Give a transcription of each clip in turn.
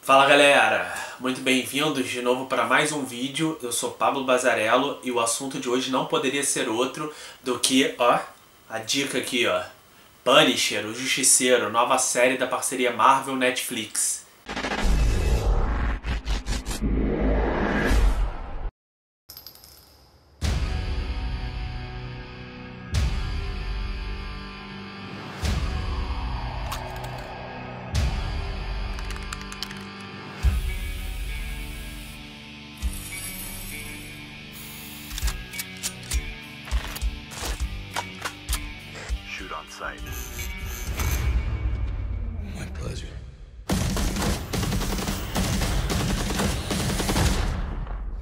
Fala galera, muito bem-vindos de novo para mais um vídeo. Eu sou Pablo Bazzarello e o assunto de hoje não poderia ser outro do que, a dica aqui, Punisher, o Justiceiro, nova série da parceria Marvel-Netflix. Shoot on sight. My pleasure.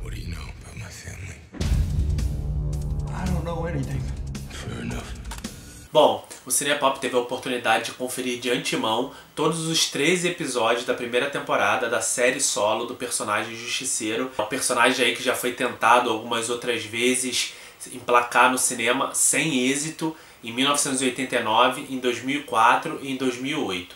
What do you know about my family? I don't know anything. Fair enough. Bom, o Cinepop teve a oportunidade de conferir de antemão todos os 13 episódios da primeira temporada da série solo do personagem Justiceiro. Um personagem aí que já foi tentado algumas outras vezes emplacar no cinema sem êxito em 1989, em 2004 e em 2008.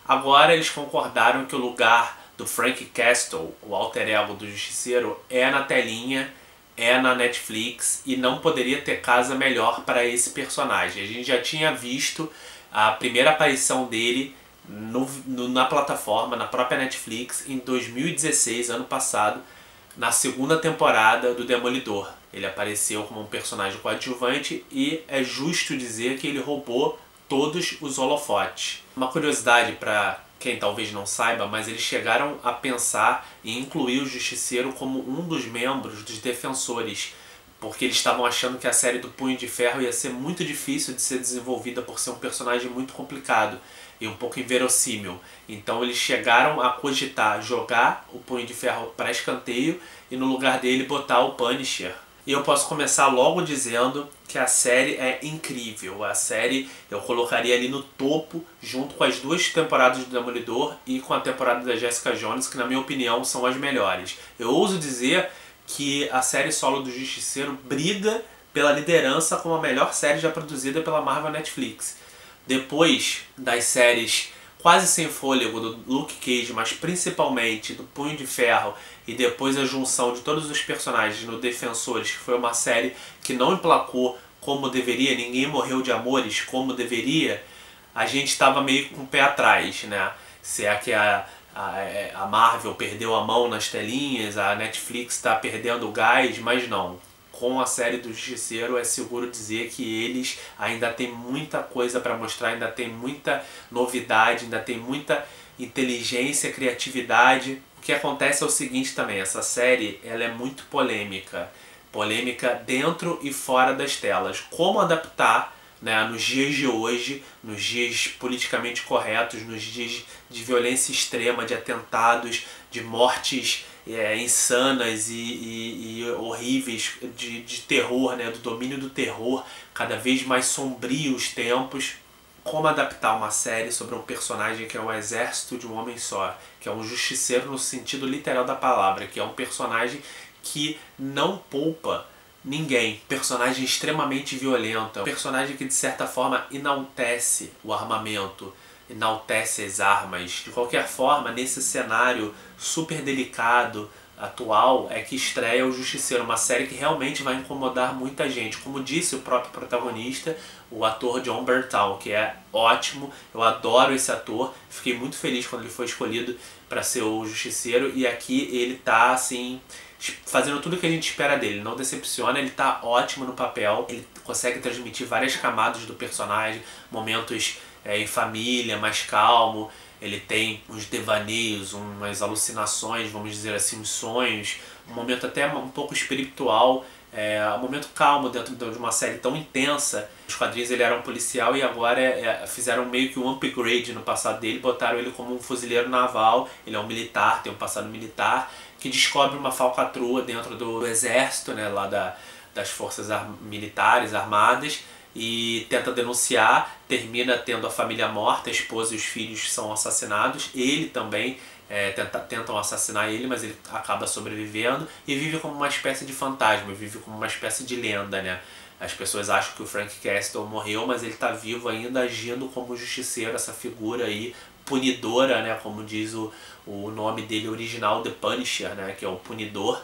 Agora eles concordaram que o lugar do Frank Castle, o alter ego do Justiceiro, é na telinha, é na Netflix e não poderia ter casa melhor para esse personagem. A gente já tinha visto a primeira aparição dele na plataforma, na própria Netflix, em 2016, ano passado, na segunda temporada do Demolidor. Ele apareceu como um personagem coadjuvante e é justo dizer que ele roubou todos os holofotes. Uma curiosidade para quem talvez não saiba, mas eles chegaram a pensar em incluir o Justiceiro como um dos membros dos Defensores, porque eles estavam achando que a série do Punho de Ferro ia ser muito difícil de ser desenvolvida por ser um personagem muito complicado e um pouco inverossímil. Então eles chegaram a cogitar jogar o Punho de Ferro para escanteio e no lugar dele botar o Punisher. E eu posso começar logo dizendo que a série é incrível. A série eu colocaria ali no topo, junto com as duas temporadas do Demolidor e com a temporada da Jessica Jones, que na minha opinião são as melhores. Eu ouso dizer que a série solo do Justiceiro briga pela liderança como a melhor série já produzida pela Marvel Netflix. Depois das séries quase sem fôlego do Luke Cage, mas principalmente do Punho de Ferro, e depois a junção de todos os personagens no Defensores, que foi uma série que não emplacou como deveria, ninguém morreu de amores como deveria, a gente estava meio com o pé atrás, né? Se é que a Marvel perdeu a mão nas telinhas, a Netflix está perdendo o gás, mas não. Com a série do Justiceiro é seguro dizer que eles ainda têm muita coisa para mostrar, ainda tem muita novidade, ainda tem muita inteligência, criatividade. O que acontece é o seguinte também, essa série ela é muito polêmica. Polêmica dentro e fora das telas. Como adaptar, né, nos dias de hoje, nos dias politicamente corretos, nos dias de violência extrema, de atentados, de mortes insanas e horríveis, de terror, né, do domínio do terror, cada vez mais sombrios os tempos. Como adaptar uma série sobre um personagem que é um exército de um homem só, que é um justiceiro no sentido literal da palavra, que é um personagem que não poupa ninguém, personagem extremamente violento, um personagem que de certa forma enaltece o armamento, enaltece as armas. De qualquer forma, nesse cenário super delicado, atual, é que estreia o Justiceiro, uma série que realmente vai incomodar muita gente. Como disse o próprio protagonista, o ator Jon Bernthal, que é ótimo, eu adoro esse ator, fiquei muito feliz quando ele foi escolhido para ser o Justiceiro, e aqui ele tá assim, fazendo tudo o que a gente espera dele, não decepciona, ele tá ótimo no papel, ele consegue transmitir várias camadas do personagem, momentos em família, mais calmo, ele tem uns devaneios, umas alucinações, vamos dizer assim, uns sonhos, um momento até um pouco espiritual, um momento calmo dentro de uma série tão intensa. Os quadrinhos ele era um policial e agora fizeram meio que um upgrade no passado dele, botaram ele como um fuzileiro naval, ele é um militar, tem um passado militar, que descobre uma falcatrua dentro do exército, né, lá das forças militares armadas, e tenta denunciar, termina tendo a família morta, a esposa e os filhos são assassinados, ele também tentam assassinar ele, mas ele acaba sobrevivendo e vive como uma espécie de fantasma, vive como uma espécie de lenda, né? As pessoas acham que o Frank Castle morreu, mas ele está vivo ainda, agindo como justiceiro, essa figura aí punidora, né, como diz o nome dele original, The Punisher, né, que é o punidor.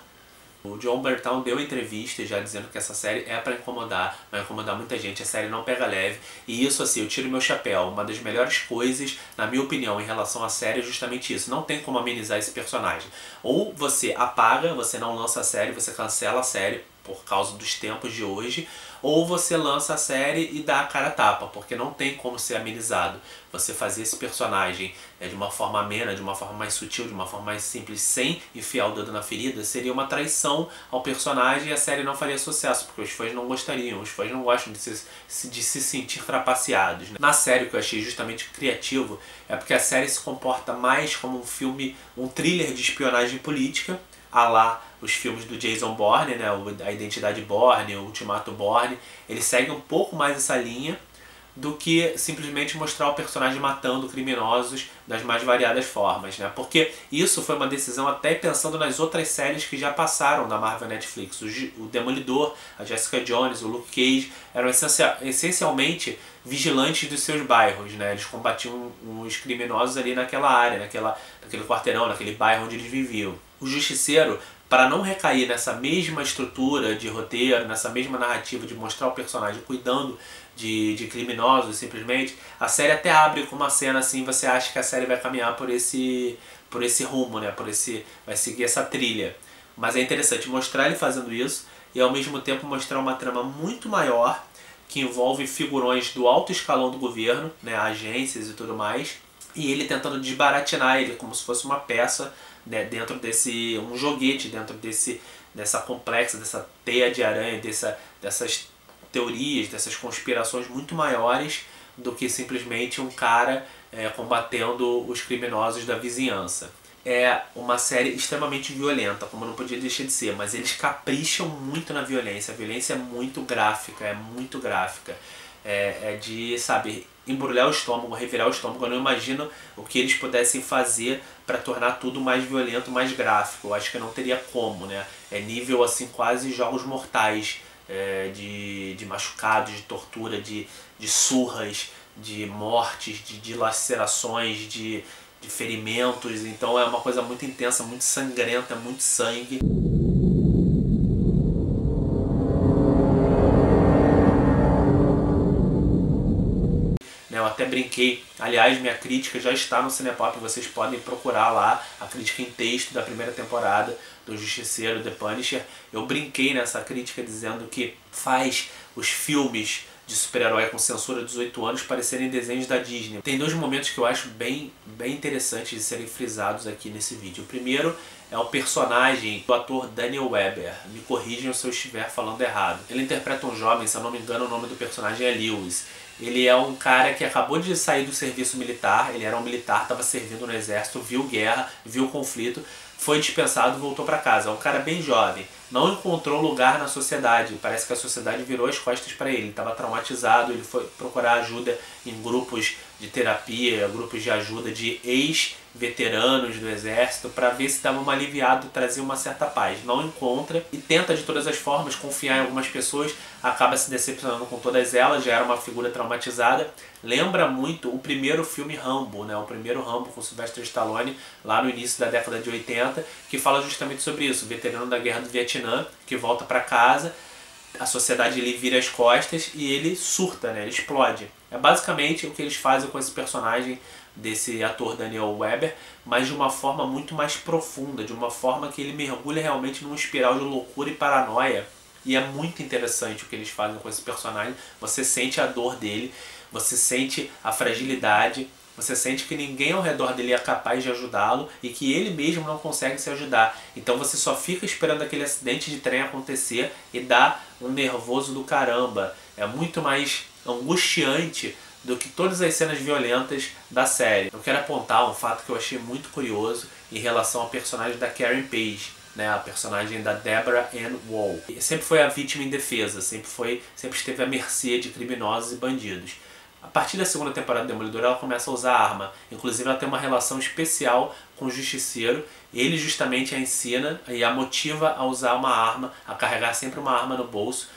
O Jon Bernthal deu entrevista já dizendo que essa série é pra incomodar, vai incomodar muita gente, a série não pega leve. E isso, assim, eu tiro meu chapéu. Uma das melhores coisas, na minha opinião, em relação à série é justamente isso. Não tem como amenizar esse personagem. Ou você apaga, você não lança a série, você cancela a série por causa dos tempos de hoje, ou você lança a série e dá a cara a tapa, porque não tem como ser amenizado. Você fazer esse personagem de uma forma amena, de uma forma mais sutil, de uma forma mais simples, sem enfiar o dedo na ferida, seria uma traição ao personagem e a série não faria sucesso, porque os fãs não gostariam, os fãs não gostam de se sentir trapaceados, né? Na série, o que eu achei justamente criativo é porque a série se comporta mais como um filme, um thriller de espionagem política, à lá os filmes do Jason Bourne, né, a Identidade Bourne, o Ultimato Bourne. Ele segue um pouco mais essa linha do que simplesmente mostrar o personagem matando criminosos das mais variadas formas, né? Porque isso foi uma decisão até pensando nas outras séries que já passaram da Marvel Netflix. O Demolidor, a Jessica Jones, o Luke Cage eram essencialmente vigilantes dos seus bairros, né? Eles combatiam os criminosos ali naquela área, naquele quarteirão, naquele bairro onde eles viviam. O Justiceiro, para não recair nessa mesma estrutura de roteiro, nessa mesma narrativa de mostrar o personagem cuidando de criminosos simplesmente, a série até abre com uma cena assim, você acha que a série vai caminhar por esse rumo, né? Vai seguir essa trilha. Mas é interessante mostrar ele fazendo isso e ao mesmo tempo mostrar uma trama muito maior que envolve figurões do alto escalão do governo, né? Agências e tudo mais, e ele tentando desbaratinar ele como se fosse uma peça, né, dentro um joguete dentro dessa complexa, dessa teia de aranha, dessas teorias, dessas conspirações muito maiores do que simplesmente um cara combatendo os criminosos da vizinhança. É uma série extremamente violenta, como não podia deixar de ser, mas eles capricham muito na violência. A violência é muito gráfica, é de, sabe, embrulhar o estômago, revirar o estômago. Eu não imagino o que eles pudessem fazer para tornar tudo mais violento, mais gráfico. Eu acho que não teria como, né? É nível assim quase Jogos Mortais, de machucados, de tortura, de surras, de mortes, de dilacerações, de ferimentos. Então é uma coisa muito intensa, muito sangrenta, muito sangue. Eu até brinquei, aliás, minha crítica já está no Cinepop, vocês podem procurar lá a crítica em texto da primeira temporada do Justiceiro, The Punisher. Eu brinquei nessa crítica dizendo que faz os filmes de super-herói com censura de 18 anos parecerem desenhos da Disney. Tem dois momentos que eu acho bem interessantes de serem frisados aqui nesse vídeo. O primeiro é o personagem do ator Daniel Webber. Me corrijam se eu estiver falando errado. Ele interpreta um jovem, se eu não me engano o nome do personagem é Lewis. Ele é um cara que acabou de sair do serviço militar, ele era um militar, estava servindo no exército, viu guerra, viu conflito, foi dispensado e voltou para casa. É um cara bem jovem, não encontrou lugar na sociedade, parece que a sociedade virou as costas para ele, estava traumatizado, ele foi procurar ajuda em grupos de terapia, grupos de ajuda de ex-veteranos do exército para ver se dava uma aliviada, trazia uma certa paz. Não encontra e tenta de todas as formas confiar em algumas pessoas, acaba se decepcionando com todas elas, já era uma figura traumatizada. Lembra muito o primeiro filme Rambo, né? O primeiro Rambo com Sylvester Stallone, lá no início da década de 80, que fala justamente sobre isso, o veterano da guerra do Vietnã, que volta para casa, a sociedade lhe vira as costas e ele surta, né? Ele explode. É basicamente o que eles fazem com esse personagem desse ator Daniel Webber, mas de uma forma muito mais profunda, de uma forma que ele mergulha realmente numa espiral de loucura e paranoia. E é muito interessante o que eles fazem com esse personagem. Você sente a dor dele, você sente a fragilidade, você sente que ninguém ao redor dele é capaz de ajudá-lo e que ele mesmo não consegue se ajudar. Então você só fica esperando aquele acidente de trem acontecer e dá um nervoso do caramba. É muito mais angustiante do que todas as cenas violentas da série. Eu quero apontar um fato que eu achei muito curioso em relação ao personagem da Karen Page, né, a personagem da Deborah Ann Woll. Sempre foi a vítima indefesa, sempre esteve à mercê de criminosos e bandidos. A partir da segunda temporada do Demolidor ela começa a usar arma, inclusive ela tem uma relação especial com o Justiceiro. Ele justamente a ensina e a motiva a usar uma arma, a carregar sempre uma arma no bolso,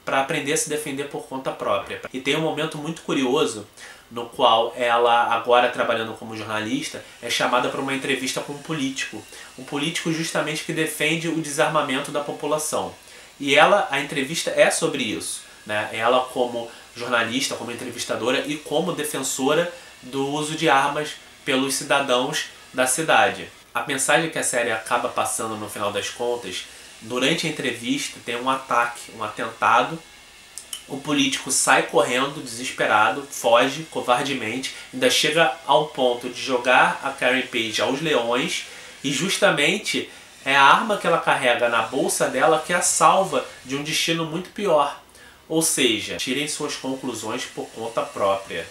para aprender a se defender por conta própria. E tem um momento muito curioso no qual ela, agora trabalhando como jornalista, é chamada para uma entrevista com um político justamente que defende o desarmamento da população. E a entrevista é sobre isso, né? Ela como jornalista, como entrevistadora e como defensora do uso de armas pelos cidadãos da cidade. A mensagem que a série acaba passando no final das contas, durante a entrevista tem um ataque, um atentado. O político sai correndo, desesperado, foge covardemente, ainda chega ao ponto de jogar a Karen Page aos leões, e justamente é a arma que ela carrega na bolsa dela que a salva de um destino muito pior. Ou seja, tirem suas conclusões por conta própria.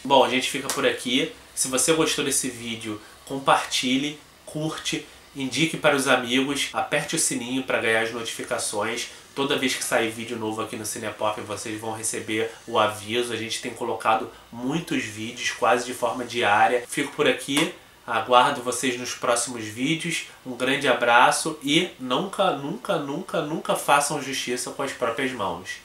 Bom, a gente fica por aqui. Se você gostou desse vídeo, compartilhe, curte, indique para os amigos, aperte o sininho para ganhar as notificações. Toda vez que sair vídeo novo aqui no Cinepop, vocês vão receber o aviso. A gente tem colocado muitos vídeos, quase de forma diária. Fico por aqui, aguardo vocês nos próximos vídeos. Um grande abraço e nunca, nunca, nunca, nunca façam justiça com as próprias mãos.